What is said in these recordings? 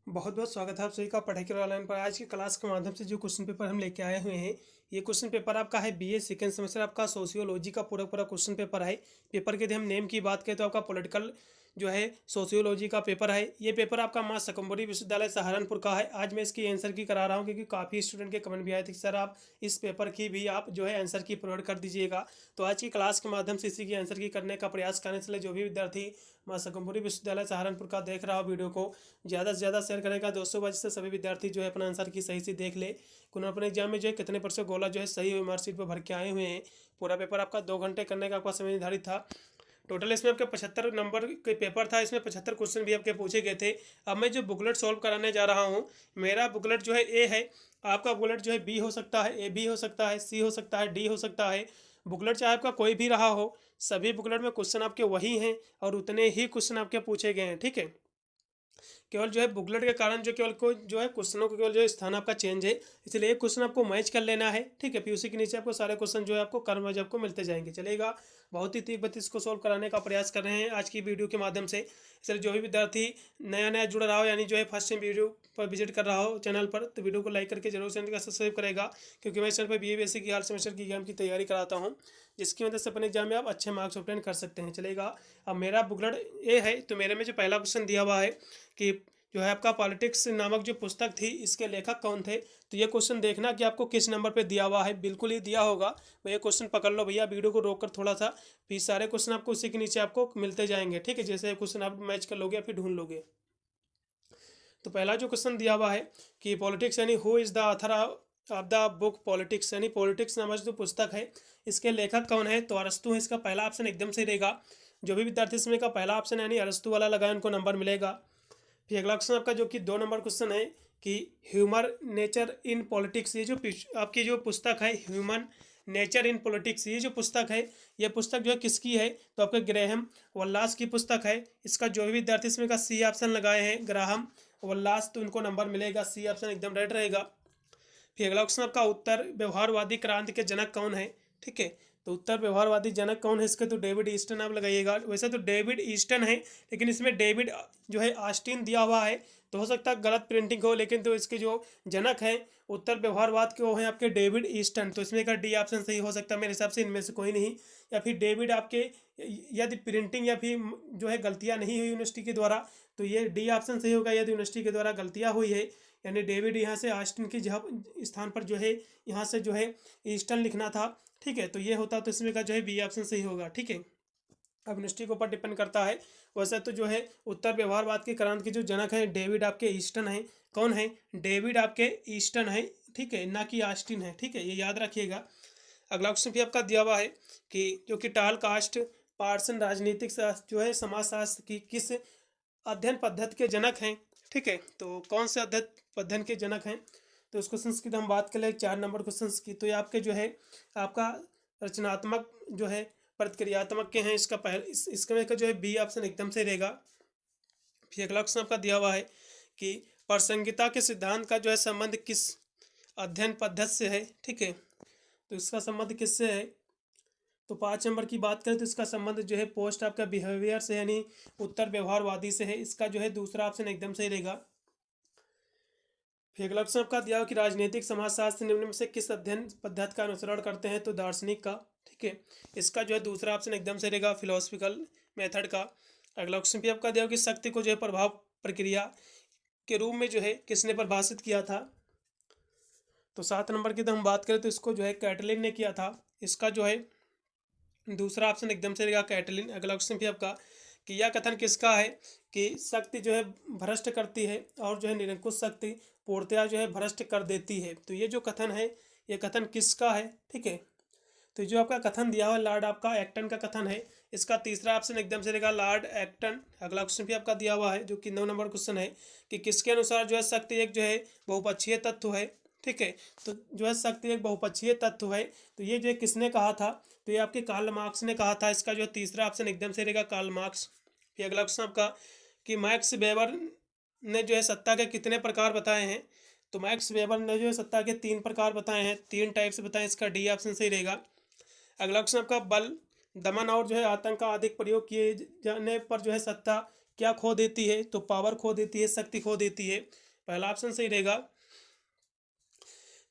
बहुत बहुत स्वागत है आप सभी का पढ़ाई के ऑनलाइन पर। आज की क्लास के माध्यम से जो क्वेश्चन पेपर हम लेके आए हुए हैं, ये क्वेश्चन पेपर आपका है बीए सेकेंड सेमेस्टर आपका सोशियोलॉजी का पूरा पूरा क्वेश्चन पेपर है। पेपर के यदि हम नेम की बात करें तो आपका पॉलिटिकल जो है सोशियोलॉजी का पेपर है। ये पेपर आपका माँ शाकंभरी विश्वविद्यालय सहारनपुर का है। आज मैं इसकी आंसर की करा रहा हूँ क्योंकि काफ़ी स्टूडेंट के कमेंट भी आए थे कि सर आप इस पेपर की भी आप जो है आंसर की प्रोवाइड कर दीजिएगा। तो आज की क्लास के माध्यम से इसी की आंसर की करने का प्रयास करने से जो भी विद्यार्थी माँ शाकंभरी विश्वविद्यालय सहारनपुर का देख रहा हो वीडियो को ज़्यादा से ज़्यादा शेयर करेगा दोस्तों, वजह से सभी विद्यार्थी जो है अपना आंसर की सही से देख ले कि अपने एग्जाम में जो है कितने % गोला जो है सही हुई मार्कशीट पर भर के आए हुए हैं। पूरा पेपर आपका 2 घंटे करने का आपका समय निर्धारित था। टोटल इसमें आपके 75 नंबर के पेपर था। इसमें 75 क्वेश्चन भी आपके पूछे गए थे। अब मैं जो बुकलेट सॉल्व कराने जा रहा हूँ, मेरा बुकलेट जो है ए है, आपका बुकलेट जो है बी हो सकता है, ए बी हो सकता है, सी हो सकता है, डी हो सकता है। बुकलेट चाहे आपका कोई भी रहा हो, सभी बुकलेट में क्वेश्चन आपके वही हैं और उतने ही क्वेश्चन आपके पूछे गए हैं। ठीक है, केवल जो है बुकलेट के कारण जो केवल को जो है क्वेश्चनों को केवल जो स्थान आपका चेंज है, इसलिए एक क्वेश्चन आपको मैच कर लेना है। ठीक है, फिर उसी के नीचे आपको सारे क्वेश्चन जो है आपको कर्म वाइज आपको मिलते जाएंगे, चलेगा। बहुत ही तीव्र गति इसको सोल्व कराने का प्रयास कर रहे हैं आज की वीडियो के माध्यम से। इसलिए जो भी विद्यार्थी नया नया जुड़ रहा हो, यानी जो है फर्स्ट टाइम वीडियो पर विजिट कर रहा हो चैनल पर, तो वीडियो को लाइक करके जरूर चैनल का सब्सक्राइब करेगा, क्योंकि मैं इस चैनल पर बीए बीएससी की हर सेमेस्टर की एग्जाम की तैयारी कराता हूँ, जिसकी वजह से अपने एग्जाम में आप अच्छे मार्क्स ऑब्टेन कर सकते हैं, चलेगा। अब मेरा बुकलेट ए है, तो मेरे में जो पहला क्वेश्चन दिया हुआ है कि जो है आपका पॉलिटिक्स नामक जो पुस्तक थी, इसके लेखक कौन थे। तो ये क्वेश्चन देखना कि आपको किस नंबर पे दिया हुआ है, बिल्कुल ही दिया होगा। भैया क्वेश्चन पकड़ लो भैया, वीडियो को रोक कर थोड़ा सा, फिर सारे क्वेश्चन आपको उसी के नीचे आपको मिलते जाएंगे। ठीक है, जैसे क्वेश्चन आप मैच कर लोगे फिर ढूंढ लोगे। तो पहला जो क्वेश्चन दिया हुआ है कि पॉलिटिक्स यानी who is the author of the book politics, यानी पॉलिटिक्स नामक जो पुस्तक है इसके लेखक कौन है, तो अरस्तु है। इसका पहला ऑप्शन एकदम सही रहेगा। जो भी विद्यार्थी इसमें का पहला ऑप्शन यानी अरस्तु वाला लगाए उनको नंबर मिलेगा। फिर अगला क्वेश्चन आपका जो कि 2 नंबर क्वेश्चन है कि ह्यूमर नेचर इन पॉलिटिक्स, ये जो आपकी जो पुस्तक है ह्यूमन नेचर इन पॉलिटिक्स, ये जो पुस्तक है, ये पुस्तक जो है किसकी है, तो आपके ग्रेहम वल्लास की पुस्तक है। इसका जो भी विद्यार्थी इसमें का सी ऑप्शन लगाए हैं ग्राहम वल्लास, तो उनको नंबर मिलेगा, सी ऑप्शन एकदम राइट रहेगा। फिर अगला क्वेश्चन आपका उत्तर व्यवहारवादी क्रांति के जनक कौन है। ठीक है, तो उत्तर व्यवहारवादी जनक कौन है इसके, तो डेविड ईस्टन आप लगाइएगा। वैसे तो डेविड ईस्टन है, लेकिन इसमें डेविड जो है ऑस्टिन दिया हुआ है, तो हो सकता है गलत प्रिंटिंग हो, लेकिन तो इसके जो जनक हैं उत्तर व्यवहारवाद के वो हैं आपके डेविड ईस्टन, तो इसमें का डी ऑप्शन सही हो सकता है मेरे हिसाब से, इनमें से कोई नहीं। या फिर डेविड आपके यदि प्रिंटिंग या फिर जो है गलतियाँ नहीं हुई यूनिवर्सिटी के द्वारा, तो ये डी ऑप्शन सही होगा। यदि यूनिवर्सिटी के द्वारा गलतियाँ हुई है, यानी डेविड यहाँ से ऑस्टिन की जगह स्थान पर जो है यहाँ से जो है ईस्टर्न लिखना था। ठीक है, तो ये होता तो इसमें का जो है बी ऑप्शन सही होगा। ठीक है, अब यूनिवर्सिटी के ऊपर डिपेंड करता है। वैसे तो जो है उत्तर व्यवहारवाद की क्रांति के जो जनक हैं डेविड आपके ईस्टन है। कौन है, डेविड आपके ईस्टन है। ठीक है, ना कि ऑस्टिन है। ठीक है, ये याद रखिएगा। अगला क्वेश्चन भी आपका दिया हुआ है कि जो कि टाल कास्ट पार्सन राजनीतिक शास्त्र जो है समाजशास्त्र की किस अध्ययन पद्धति के जनक हैं। ठीक है, तो कौन से अध्ययन के जनक हैं, तो उस क्वेश्चन की हम बात करें 4 नंबर क्वेश्चन की, तो ये आपके जो है आपका रचनात्मक जो है प्रतिक्रियात्मक के हैं। इसका इसका जो है बी ऑप्शन एकदम से रहेगा। फिर अगला क्वेश्चन आपका दिया हुआ है कि प्रासंगिकता के सिद्धांत का जो है संबंध किस अध्ययन पद्धति से है। ठीक है, तो इसका संबंध किससे है, तो 5 नंबर की बात करें तो इसका संबंध जो है पोस्ट आपका बिहेवियर से, यानी उत्तर व्यवहारवादी से है। इसका जो है दूसरा ऑप्शन एकदम सही रहेगा। फिर अगला ऑप्शन आपका दिया हो कि राजनीतिक समाजशास्त्र निम्न में से किस अध्ययन पद्धति का अनुसरण करते हैं, तो दार्शनिक का। ठीक है, इसका जो है दूसरा ऑप्शन एकदम सही रहेगा, फिलोसफिकल मेथड का। अगला ऑप्शन भी आपका दिया हो कि शक्ति को जो है प्रभाव प्रक्रिया के रूप में जो है किसने परिभाषित किया था, तो 7 नंबर की तो हम बात करें तो इसको जो है कैटलिन ने किया था। इसका जो है दूसरा ऑप्शन एकदम से रहेगा कैटलिन। अगला क्वेश्चन भी आपका कि यह कथन किसका है कि शक्ति जो है भ्रष्ट करती है और जो है निरंकुश शक्ति पूर्णतया जो है भ्रष्ट कर देती है, तो ये जो कथन है ये कथन किसका है। ठीक है, तो जो आपका कथन दिया हुआ लॉर्ड आपका एक्टन का कथन है। इसका तीसरा ऑप्शन एकदम से रहेगा लॉर्ड एक्टन। अगला क्वेश्चन भी आपका दिया हुआ है जो कि 9 नंबर क्वेश्चन है कि किसके अनुसार जो है शक्ति एक जो है बहुपक्षीय तत्व है। ठीक है, तो जो है शक्ति एक बहुपक्षीय तत्व है, तो ये जो है किसने कहा था, तो ये आपके कार्ल मार्क्स ने कहा था। इसका जो तीसरा ऑप्शन एकदम से रहेगा कार्ल मार्क्स। फिर अगला क्वेश्चन आपका कि मैक्स वेबर ने जो है सत्ता के कितने प्रकार बताए हैं, तो मैक्स वेबर ने जो है सत्ता के 3 प्रकार बताए हैं, 3 टाइप्स बताए। इसका डी ऑप्शन सही रहेगा। अगला क्वेश्चन आपका बल दमन और जो है आतंक का अधिक प्रयोग किए जाने पर जो है सत्ता क्या खो देती है? तो पावर खो देती है, शक्ति खो देती है। पहला ऑप्शन सही रहेगा।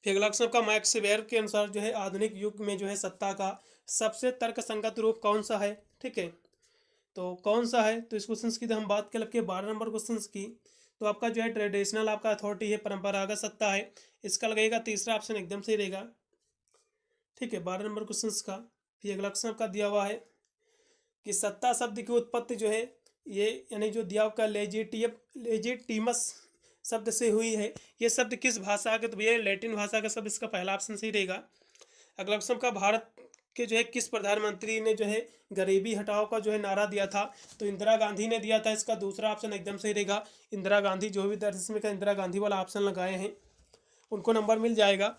फिर अगला ऑप्शन आपका मैक्स वेबर के अनुसार जो है आधुनिक युग में जो है सत्ता का सबसे तर्कसंगत रूप कौन सा है? ठीक है, तो कौन सा है? तो इस क्वेश्चन की तो हम बात कर के 12 नंबर क्वेश्चन की, तो आपका जो है ट्रेडिशनल आपका अथॉरिटी है, परंपरागत सत्ता है, इसका लगेगा तीसरा ऑप्शन एकदम सही रहेगा। ठीक है, 12 नंबर क्वेश्चन का। फिर अगला क्वेश्चन आपका दिया हुआ है कि सत्ता शब्द की उत्पत्ति जो है ये यानी जो दिया आपका लेजिटिमस शब्द से हुई है, ये शब्द किस भाषा का? तो भैया लैटिन भाषा का शब्द, इसका पहला ऑप्शन सही रहेगा। अगला क्वेश्चन का भारत के जो है किस प्रधानमंत्री ने जो है गरीबी हटाओ का जो है नारा दिया था? तो इंदिरा गांधी ने दिया था, इसका दूसरा ऑप्शन एकदम सही रहेगा। इंदिरा गांधी, जो भी विद्यार्थी इसमें का इंदिरा गांधी वाला ऑप्शन लगाए हैं उनको नंबर मिल जाएगा।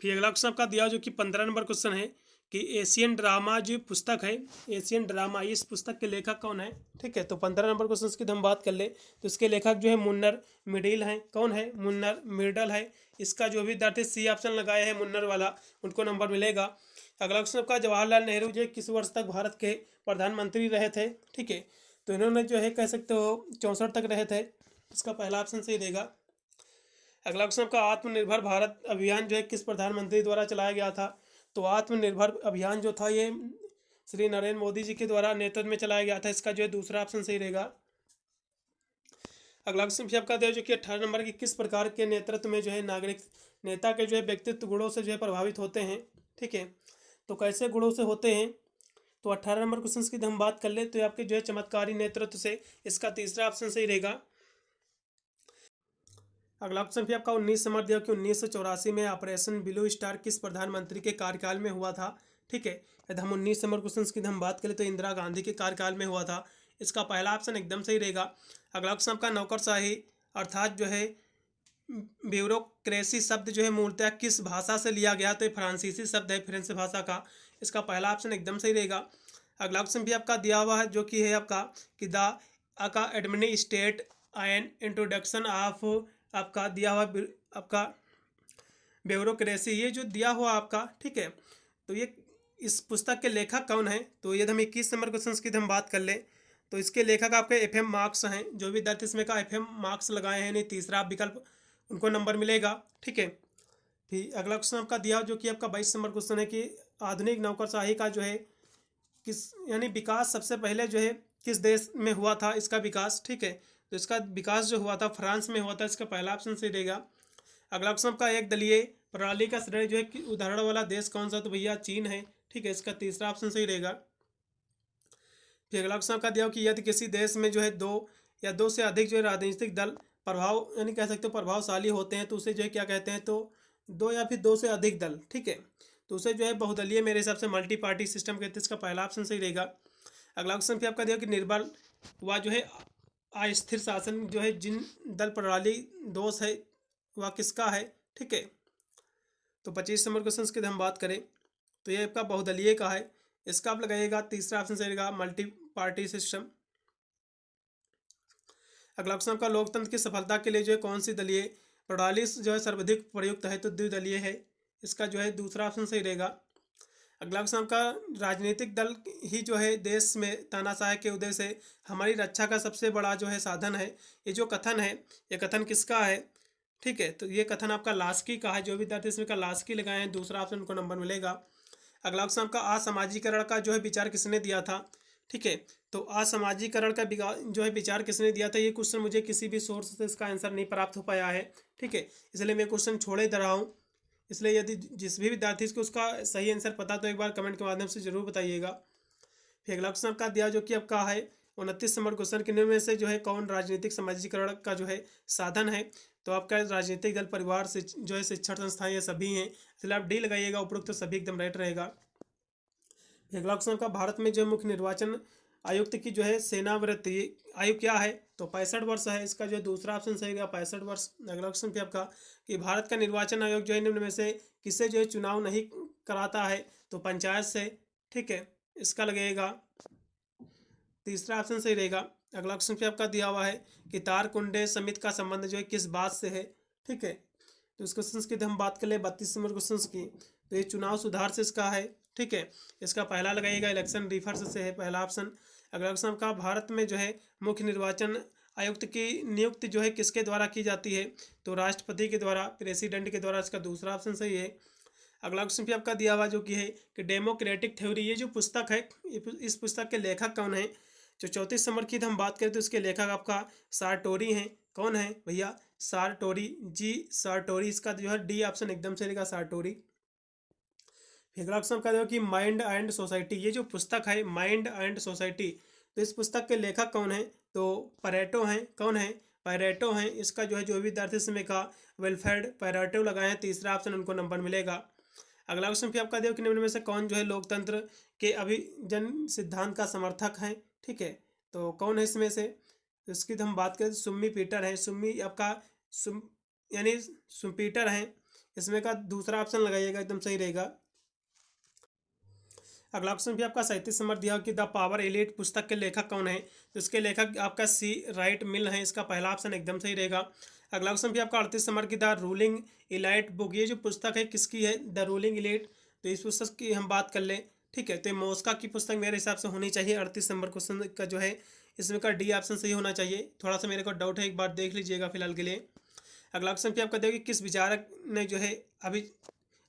फिर अगला क्वेश्चन आपका दिया जो कि 15 नंबर क्वेश्चन है कि एशियन ड्रामा जो पुस्तक है, एशियन ड्रामा, इस पुस्तक के लेखक कौन है? ठीक है, तो 15 नंबर क्वेश्चन की हम बात कर ले तो इसके लेखक जो है मुन्नर मिडिल हैं। कौन है? मुन्नर मिडल है। इसका जो भी विद्यार्थी सी ऑप्शन लगाए हैं मुन्नर वाला, उनको नंबर मिलेगा। अगला क्वेश्चन आपका जवाहरलाल नेहरू जो किस वर्ष तक भारत के प्रधानमंत्री रहे थे? ठीक है, तो इन्होंने जो है कह सकते हो 64 तक रहे थे, इसका पहला ऑप्शन सही रहेगा। अगला क्वेश्चन आपका आत्मनिर्भर भारत अभियान जो है किस प्रधानमंत्री द्वारा चलाया गया था? तो आत्मनिर्भर अभियान जो था ये श्री नरेंद्र मोदी जी के द्वारा नेतृत्व में चलाया गया था, इसका जो है दूसरा ऑप्शन सही रहेगा। अगला क्वेश्चन भी आपका दिया जो कि 18 नंबर की किस प्रकार के नेतृत्व में जो है नागरिक नेता के जो है व्यक्तित्व गुणों से जो है प्रभावित होते हैं? ठीक है, तो कैसे गुणों से होते हैं? तो 18 नंबर क्वेश्चन की हम बात कर ले तो आपके जो है चमत्कारी नेतृत्व से, इसका तीसरा ऑप्शन सही रहेगा। अगला ऑप्शन भी आपका 19 नंबर दिया कि 1984 में ऑपरेशन ब्लू स्टार किस प्रधानमंत्री के कार्यकाल में हुआ था? ठीक है, यदि हम 19 नंबर क्वेश्चन की हम बात करें तो इंदिरा गांधी के कार्यकाल में हुआ था, इसका पहला ऑप्शन एकदम सही रहेगा। अगला ऑप्शन आपका नौकरशाही अर्थात जो है ब्यूरोक्रेसी शब्द जो है मूलतः किस भाषा से लिया गया? तो फ्रांसीसी शब्द है, फ्रेंच भाषा का, इसका पहला ऑप्शन एकदम सही रहेगा। अगला ऑप्शन भी आपका दिया हुआ है जो कि है आपका कि द का एडमिनिस्ट्रेट एंड इंट्रोडक्शन ऑफ आपका दिया हुआ आपका ब्यूरोक्रेसी, ये जो दिया हुआ आपका, ठीक है, तो ये इस पुस्तक के लेखक कौन है? तो यदि हम 21 नंबर क्वेश्चन की हम बात कर ले तो इसके लेखक आपके FM मार्क्स हैं। जो भी विद्यार्थी इसमें का FM मार्क्स लगाए हैं, नहीं तीसरा विकल्प, उनको नंबर मिलेगा। ठीक है, फिर अगला क्वेश्चन आपका दिया जो कि आपका 22 नंबर क्वेश्चन है कि आधुनिक नौकरशाही का जो है किस यानी विकास सबसे पहले जो है किस देश में हुआ था? इसका विकास, ठीक है, तो इसका विकास जो हुआ था फ्रांस में हुआ था, इसका पहला ऑप्शन सही रहेगा। अगला ऑप्शन का एक दलीय प्रणाली का श्रेय जो है कि उदाहरण वाला देश कौन सा? तो भैया चीन है। ठीक है, इसका तीसरा ऑप्शन सही रहेगा। फिर अगला ऑप्शन का दिया कि यदि किसी देश में जो है दो या दो से अधिक जो है राजनीतिक दल प्रभाव यानी कह सकते हो प्रभावशाली होते हैं तो उसे जो है क्या कहते हैं? तो दो या फिर दो से अधिक दल, ठीक है, तो उसे जो है बहुदलीय मेरे हिसाब से मल्टी पार्टी सिस्टम कहते हैं, इसका पहला ऑप्शन सही रहेगा। अगला ऑप्शन फिर आपका दिया कि निर्बल व जो है अस्थिर शासन जो है जिन दल प्रणाली दोष है वह किसका है? ठीक है, तो 25 नंबर क्वेश्चन की हम बात करें तो ये आपका बहुदलीय का है, इसका आप लगाइएगा तीसरा ऑप्शन सही रहेगा मल्टी पार्टी सिस्टम। अगला क्वेश्चन आपका लोकतंत्र की सफलता के लिए जो है कौन सी दलीय प्रणाली जो है सर्वाधिक प्रयुक्त है? तो द्विदलीय है, इसका जो है दूसरा ऑप्शन सही रहेगा। अगला क्वेश्चन आपका राजनीतिक दल ही जो है देश में तानाशाही के उदय से हमारी रक्षा का सबसे बड़ा जो है साधन है, ये जो कथन है ये कथन किसका है? ठीक है, तो ये कथन आपका लास्की का है। जो विद्यार्थी इसमें का लास्की लगाए हैं दूसरा ऑप्शन को नंबर मिलेगा। अगला क्वेश्चन आपका असामाजिकरण का जो है विचार किसने दिया था? ठीक है, तो असामाजिकरण का जो है विचार किसने दिया था? ये क्वेश्चन मुझे किसी भी सोर्स से इसका आंसर नहीं प्राप्त हो पाया है। ठीक है, इसलिए मैं क्वेश्चन छोड़े दे रहा हूँ, इसलिए यदि जिस भी विद्यार्थी को उसका सही आंसर पता तो एक बार कमेंट के माध्यम से जरूर बताइएगा। फिर अगला क्वेश्चन आपका दिया जो कि आपका है 29 नंबर क्वेश्चन के में से जो है कौन राजनीतिक समाजीकरण का जो है साधन है? तो आपका राजनीतिक दल परिवार से जो है शिक्षण संस्थाएं ये सभी हैं, इसलिए आप डी लगाइएगा उपरोक्त तो सभी एकदम राइट रहेगा। अगला क्वेश्चन का भारत में जो मुख्य निर्वाचन आयुक्त की जो है सेवानिवृत्ति आयु क्या है? तो 65 वर्ष है, इसका जो है दूसरा ऑप्शन सही रहेगा 65 वर्ष। अगला क्वेश्चन भी आपका कि भारत का निर्वाचन आयोग जो है निम्न में से किससे जो है चुनाव नहीं कराता है? तो पंचायत से। ठीक है, इसका लगेगा तीसरा ऑप्शन सही रहेगा। अगला क्वेश्चन पे आपका दिया हुआ है कि तारकुंडे समिति का संबंध जो है किस बात से है? ठीक है, तो इस क्वेश्चन की हम बात कर ले 32 नंबर क्वेश्चन की, तो ये चुनाव सुधार से इसका है। ठीक है, इसका पहला लगाइएगा इलेक्शन रिफर्स से है पहला ऑप्शन। अगला क्वेश्चन आपका भारत में जो है मुख्य निर्वाचन आयुक्त की नियुक्ति जो है किसके द्वारा की जाती है? तो राष्ट्रपति के द्वारा, प्रेसिडेंट के द्वारा। इसका दूसरा ऑप्शन सही है। अगला क्वेश्चन भी आपका दिया हुआ जो कि है कि डेमोक्रेटिक थ्योरी, ये जो पुस्तक है इस पुस्तक के लेखक कौन है? जो 34 नंबर की हम बात करें तो इसके लेखक आपका सार्टोरी हैं। कौन है भैया? सार्टोरी, जी सार्टोरी। इसका जो है डी ऑप्शन एकदम से रहेगा, सार्टोरी। अगला क्वेश्चन का जो कि माइंड एंड सोसाइटी, ये जो पुस्तक है माइंड एंड सोसाइटी, तो इस पुस्तक के लेखक कौन है? तो पैरेटो हैं। कौन है? पैरेटो हैं। इसका जो है जो विद्यार्थी समय का वेलफेयर पैरेटो लगाए हैं, तीसरा ऑप्शन उनको नंबर मिलेगा। अगला क्वेश्चन भी आपका देखो कि निम्न में से कौन जो है लोकतंत्र के अभिजन सिद्धांत का समर्थक है? ठीक है, तो कौन है इसमें से? तो इसकी तो हम बात करें तो सुम्मी पीटर है। सुम्मी आपका सुम यानी सुम्पीटर है। इसमें का दूसरा ऑप्शन लगाइएगा, एकदम सही रहेगा। अगला क्वेश्चन भी आपका 37 नंबर दिया कि द पावर एलिट पुस्तक के लेखक कौन है? तो इसके लेखक आपका सी राइट मिल है। इसका पहला ऑप्शन एकदम सही रहेगा। अगला क्वेश्चन भी आपका 38 नंबर की द रूलिंग इलाइट बुक, ये जो पुस्तक है किसकी है? The ruling elite. तो इस पुस्तक की हम बात कर लें, ठीक है, तो मॉस्का की पुस्तक मेरे हिसाब से होनी चाहिए। 38 नंबर क्वेश्चन का जो है इसमें का डी ऑप्शन सही होना चाहिए। थोड़ा सा मेरे को डाउट है, एक बार देख लीजिएगा फिलहाल के लिए। अगला क्वेश्चन भी आपका देखिए किस विचारक ने जो है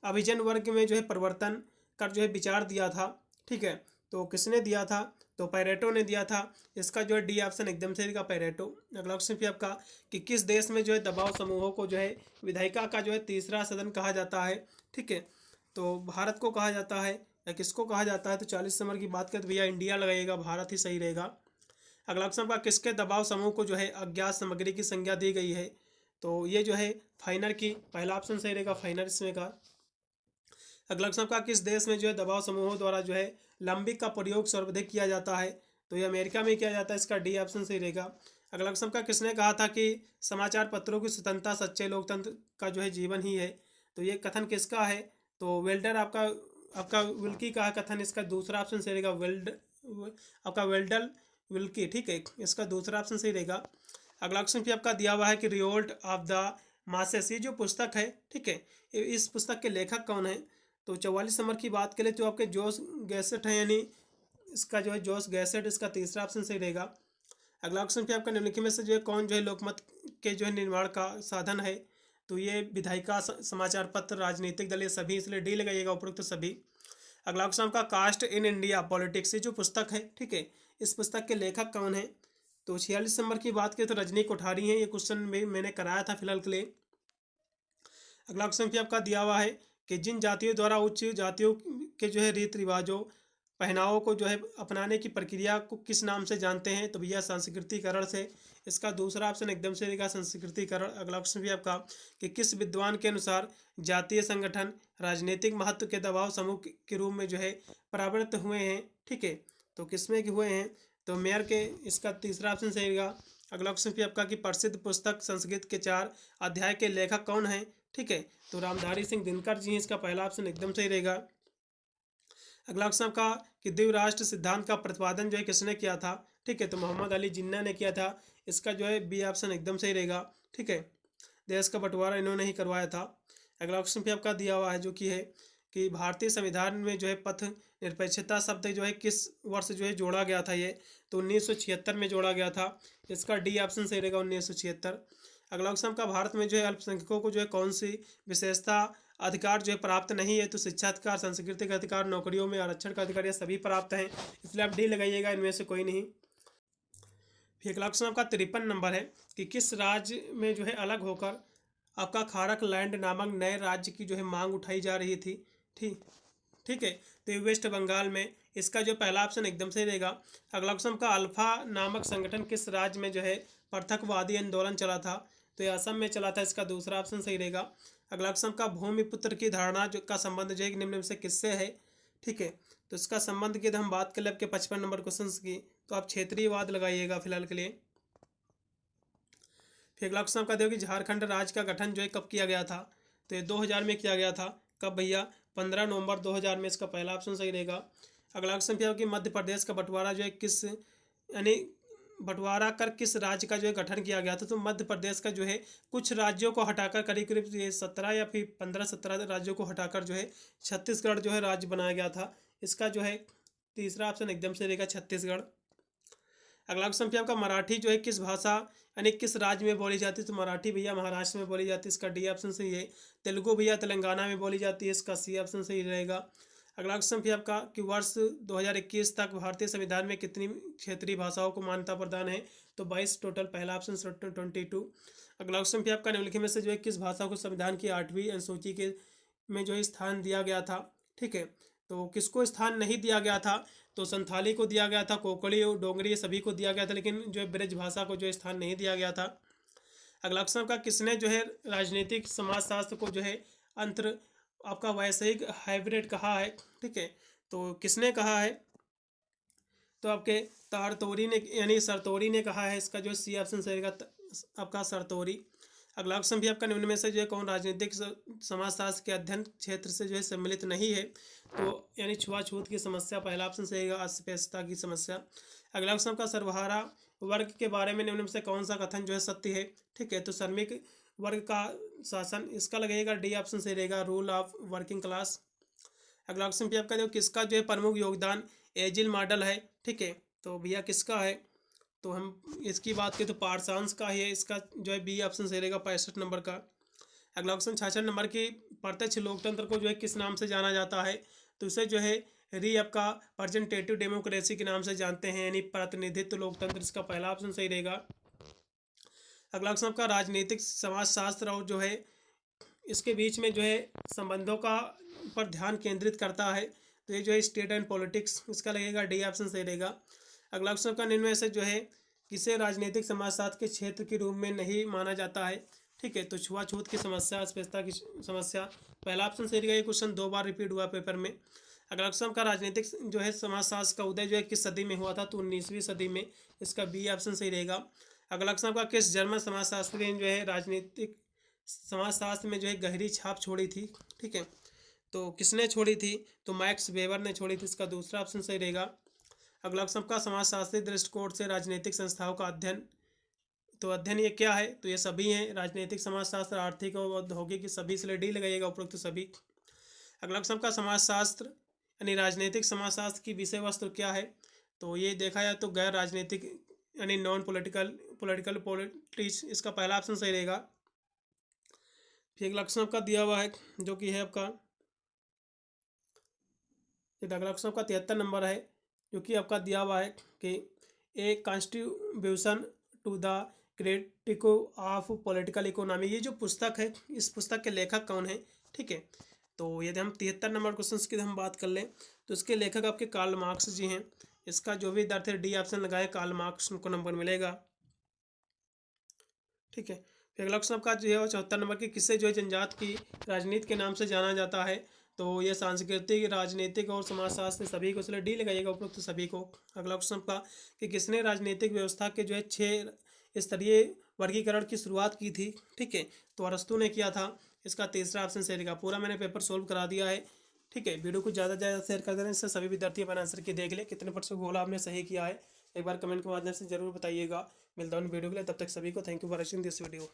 अभिजन वर्ग में जो है परिवर्तन का जो है विचार दिया था? ठीक है, तो किसने दिया था? तो पैरेटो ने दिया था। इसका जो है डी ऑप्शन एकदम से रहेगा, पैरेटो। अगला क्वेश्चन भी आपका कि किस देश में जो है दबाव समूहों को जो है विधायिका का जो है तीसरा सदन कहा जाता है? ठीक है, तो भारत को कहा जाता है या किसको कहा जाता है? तो 40 नंबर की बात करें तो भैया इंडिया लगाइएगा, भारत ही सही रहेगा। अगला क्वेश्चन आपका किसके दबाव समूह को जो है अज्ञात सामग्री की संज्ञा दी गई है? तो ये जो है फाइनर की, पहला ऑप्शन सही रहेगा, फाइनर इसमें का। अगला क्वेश्चन आपका किस देश में जो है दबाव समूहों द्वारा जो है लंबिक का प्रयोग सर्वाधिक किया जाता है? तो ये अमेरिका में किया जाता है। इसका डी ऑप्शन सही रहेगा। अगला क्वेश्चन का किसने कहा था कि समाचार पत्रों की स्वतंत्रता सच्चे लोकतंत्र का जो है जीवन ही है? तो ये कथन किसका है? तो वेल्डर आपका आपका विल्की का कथन। इसका दूसरा ऑप्शन सही रहेगा, आपका वेल्डल विल्की। ठीक है, इसका दूसरा ऑप्शन सही रहेगा। अगला क्वेश्चन भी आपका दिया हुआ है कि रिवोल्ट ऑफ द मासेस, ये जो पुस्तक है, ठीक है, इस पुस्तक के लेखक कौन है? तो 44 नंबर की बात करें तो आपके जोस गैसेट है, यानी इसका जो है जोस गैसेट, इसका तीसरा ऑप्शन सही रहेगा। अगला क्वेश्चन पे आपका निम्नलिखित में से जो है कौन जो है लोकमत के जो है निर्माण का साधन है? तो ये विधायिका, समाचार पत्र, राजनीतिक दल, ये सभी, इसलिए डी लगाइएगा उपरोक्त सभी। अगला क्वेश्चन आपका कास्ट इन इंडिया पॉलिटिक्स, ये जो पुस्तक है, ठीक है, इस पुस्तक के लेखक कौन है? तो 46 नंबर की बात करें तो रजनी कोठारी है। ये क्वेश्चन में मैंने कराया था फिलहाल के लिए। अगला क्वेश्चन भी आपका दिया हुआ है कि जिन जातियों द्वारा उच्च जातियों के जो है रीति रिवाजों, पहनावों को जो है अपनाने की प्रक्रिया को किस नाम से जानते हैं? तो भैया संस्कृतिकरण से। इसका दूसरा ऑप्शन एकदम से रहेगा, संस्कृतिकरण। अगला क्वेश्चन भी आपका कि किस विद्वान के अनुसार जातीय संगठन राजनीतिक महत्व के दबाव समूह के रूप में जो है परावर्तित हुए हैं? ठीक है, तो किसमें के हुए हैं? तो मेयर के। इसका तीसरा ऑप्शन सही रहेगा। अगला क्वेश्चन भी आपका कि प्रसिद्ध पुस्तक संस्कृत के 4 अध्याय के लेखक कौन है? ठीक है, तो रामधारी सिंह दिनकर जी हैं। इसका पहला ऑप्शन एकदम सही रहेगा। अगला क्वेश्चन आपका कि द्विराष्ट्र राष्ट्र सिद्धांत का प्रतिपादन जो है किसने किया था? ठीक है, तो मोहम्मद अली जिन्ना ने किया था। इसका जो है बी ऑप्शन एकदम सही रहेगा। ठीक है, देश का बंटवारा इन्होंने ही करवाया था। अगला क्वेश्चन भी आपका दिया हुआ है जो कि है कि भारतीय संविधान में जो है पथ निरपेक्षता शब्द जो है किस वर्ष जो है जोड़ा गया था? ये तो 1976 में जोड़ा गया था। इसका डी ऑप्शन सही रहेगा, 1976। अगला क्वेश्चन का भारत में जो है अल्पसंख्यकों को जो है कौन सी विशेषता अधिकार जो है प्राप्त नहीं है? तो शिक्षा अधिकार, सांस्कृतिक अधिकार, नौकरियों में आरक्षण का अधिकार, ये सभी प्राप्त हैं, इसलिए आप डी लगाइएगा, इनमें से कोई नहीं। फिर अगला क्वेश्चन आपका 53 नंबर है कि किस राज्य में जो है अलग होकर आपका खारक लैंड नामक नए राज्य की जो है मांग उठाई जा रही थी? ठीक ठीक है, तो ये वेस्ट बंगाल में। इसका जो पहला ऑप्शन एकदम सही रहेगा। अगला क्वेश्चन का अल्फा नामक संगठन किस राज्य में जो है पृथकवादी आंदोलन चला था? तो ये असम में चला था। इसका दूसरा ऑप्शन सही रहेगा। अगला क्वेश्चन का भूमिपुत्र की धारणा जो का संबंध जो है निम्न में से किससे है? ठीक है, तो इसका संबंध की हम बात करें आपके 55 नंबर क्वेश्चन की, तो आप क्षेत्रीयवाद लगाइएगा फिलहाल के लिए। फिर अगला क्वेश्चन आपका देखो कि झारखंड राज्य का गठन जो है कब किया गया था? तो ये 2000 में किया गया था। कब भैया? 15 नवंबर 2000 में। इसका पहला ऑप्शन सही रहेगा। अगला क्वेश्चन क्या कि मध्य प्रदेश का बंटवारा जो है किस, यानी बंटवारा कर किस राज्य का जो है गठन किया गया था? तो मध्य प्रदेश का जो है कुछ राज्यों को हटाकर करीब करीब ये 17 या फिर 15-17 राज्यों को हटाकर जो है छत्तीसगढ़ जो है राज्य बनाया गया था। इसका जो है तीसरा ऑप्शन एकदम से रहेगा, छत्तीसगढ़। अगला क्वेश्चन पे आपका मराठी जो है किस भाषा यानी किस राज्य में बोली जाती है? तो मराठी भैया महाराष्ट्र में बोली जाती है, इसका डी ऑप्शन सही है। तेलुगु भैया तेलंगाना में बोली जाती है, इसका सी ऑप्शन सही रहेगा। अगला क्वेश्चन पे आपका कि वर्ष 2021 तक भारतीय संविधान में कितनी क्षेत्रीय भाषाओं को मान्यता प्रदान है? तो 22 टोटल, पहला ऑप्शन 22। अगला क्वेश्चन पे आपका निम्नलिखित में से जो है किस भाषा को संविधान की 8वीं अनुसूची के में जो है स्थान दिया गया था? ठीक है, तो किसको स्थान नहीं दिया गया था? तो संथाली को दिया गया था, कोंकणी और डोगरी ये सभी को दिया गया था, लेकिन जो है ब्रज भाषा को जो स्थान नहीं दिया गया था। अगला क्वेश्चन का किसने जो है राजनीतिक समाजशास्त्र को जो है अंतर आपका वैश्विक हाइब्रिड कहा है? ठीक है, तो किसने कहा है? तो आपके तारतोरी ने यानी सरतोरी ने कहा है, इसका जो सी ऑप्शन सही रहेगा आपका सरतोरी। अगला क्वेश्चन भी आपका निम्न में से जो है कौन राजनीतिक समाजशास्त्र के अध्ययन क्षेत्र से जो है सम्मिलित नहीं है? तो यानी छुआछूत की समस्या, पहला ऑप्शन सही रहेगा अस्पृश्यता की समस्या। अगला क्वेश्चन का सर्वहारा वर्ग के बारे में निम्न में से कौन सा कथन जो है सत्य है? ठीक है, तो श्रमिक वर्ग का शासन, इसका लगेगा डी ऑप्शन सही रहेगा रूल ऑफ वर्किंग क्लास। अगला क्वेश्चन भी आपका जो किसका जो है प्रमुख योगदान एजिल मॉडल है? ठीक है, तो भैया किसका है? तो हम इसकी बात करें तो पारसांस का ही है, इसका जो है बी ऑप्शन सही रहेगा 65 नंबर का। अगला क्वेश्चन 66 नंबर की प्रत्यक्ष लोकतंत्र को जो है किस नाम से जाना जाता है? तो इसे जो है आपका रिप्रेजेंटेटिव डेमोक्रेसी के नाम से जानते हैं, यानी प्रतिनिधित्व लोकतंत्र, इसका पहला ऑप्शन सही रहेगा। अगला क्वेश्चन आपका राजनीतिक समाजशास्त्र और जो है इसके बीच में जो है संबंधों का पर ध्यान केंद्रित करता है, तो ये जो है स्टेट एंड पॉलिटिक्स, इसका लगेगा डी ऑप्शन सही रहेगा। अगला क्वेश्चन का निम्न में से जो है किसे राजनीतिक समाजशास्त्र के क्षेत्र के रूप में नहीं माना जाता है? ठीक है, तो छुआछूत की समस्या, अस्पृश्यता की समस्या, पहला ऑप्शन सही रहेगा। ये क्वेश्चन 2 बार रिपीट हुआ पेपर में। अगला क्वेश्चन का राजनीतिक जो है समाजशास्त्र का उदय जो है किस सदी में हुआ था? तो 19वीं सदी में, इसका बी ऑप्शन सही रहेगा। अगला क्वेश्चन का किस जर्मन समाजशास्त्री ने जो है राजनीतिक समाजशास्त्र में जो है गहरी छाप छोड़ी थी? ठीक है, तो किसने छोड़ी थी? तो मैक्स वेबर ने छोड़ी थी, इसका दूसरा ऑप्शन सही रहेगा। अगला सबका समाजशास्त्री दृष्टिकोण से राजनीतिक संस्थाओं का अध्ययन, तो अध्ययन ये क्या है? तो ये सभी हैं, राजनीतिक समाजशास्त्र, आर्थिक और औद्योगिक, सभी इसलिए डी लगेगा उपरोक्त सभी। अगला सबका समाजशास्त्र यानी राजनीतिक समाजशास्त्र की विषय वस्तु क्या है? तो ये देखा जाए तो गैर राजनीतिक यानी नॉन पॉलिटिकल पॉलिटिक्स, इसका पहला ऑप्शन सही रहेगा। फिर अगला क्वेश्चन आपका दिया हुआ है जो कि है आपका अगला क्वेश्चन आपका 73 नंबर है, जो कि आपका दिया हुआ है कि a constitution to the critique of political economy, ये जो पुस्तक है, इस पुस्तक के लेखक कौन है? ठीक है, तो यदि हम 73 नंबर क्वेश्चन की हम बात कर लें तो इसके लेखक आपके कार्ल मार्क्स जी हैं, इसका जो भी दर्थ है डी ऑप्शन लगाए, कार्ल मार्क्स को नंबर मिलेगा। ठीक है, फिर अगला क्वेश्चन आपका जो है 74 नंबर की किससे जो है जनजात की राजनीति के नाम से जाना जाता है? तो ये सांस्कृतिक, राजनीतिक और समाजशास्त्र सभी को, इसलिए डी लगाइएगा उपरोक्त सभी को। अगला क्वेश्चन का कि किसने राजनीतिक व्यवस्था के जो है 6 स्तरीय वर्गीकरण की शुरुआत की थी? ठीक है, तो अरस्तु ने किया था, इसका तीसरा ऑप्शन सही रहेगा। पूरा मैंने पेपर सोल्व करा दिया है। ठीक है, वीडियो को ज़्यादा से ज़्यादा शेयर कर देना, इससे सभी विद्यार्थी अपना आंसर की देख ले कितने % गोला आपने सही किया है, एक बार कमेंट के माध्यम से जरूर बताइएगा। मिलता हूँ वीडियो के लिए, तब तक सभी को thank you for watching this video.